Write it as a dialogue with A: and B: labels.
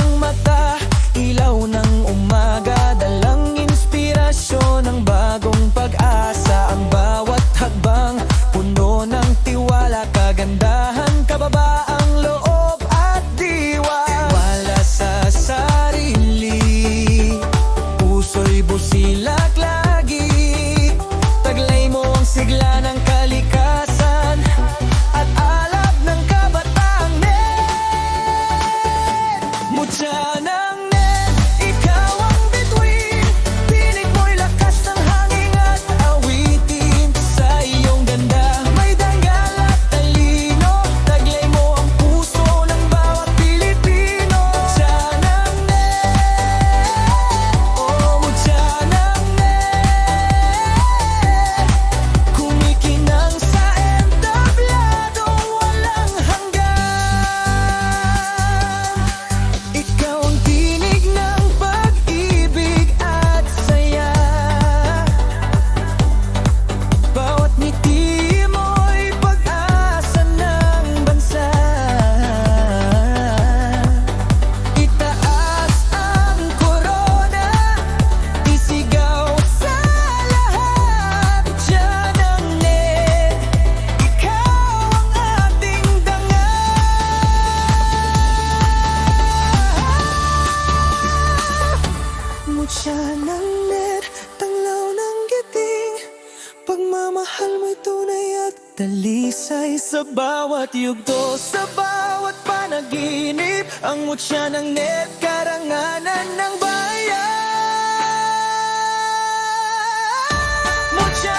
A: ng mata, ilaw ng umaga, dalang inspirasyon ng bagong pag-asa. Ang bawat hakbang, puno ng tiwala, kagandahan, kababaang loob at diwa. Wala sa sarili, puso'y busilak lagi, taglay mo ang sigla ng kalikasan at alab ng kabataang net. Mutya ng net, ikaw ang bituin, tinig mo'y lakas ng hangin at awitin. Sa iyong ganda, may dangal at talino, taglay mo ang puso ng bawat Pilipino. Mutya ng net, oh mutya ng net, kumikinang sa entabladong walang hanggan. Ikaw ang tinig ng pag-ibig at saya, bawat ngiti mo'y pag-asa ng bansa. Itaas ang korona, isigaw sa lahat. Mutya ng net, ikaw ang ating dangal. Mutya ng net, tanglaw ng giting, pagmamahal mo'y tunay at dalisay. Sa bawat yugto, sa bawat panaginip, ang mutya ng net, karanganan ng bayan. Mutya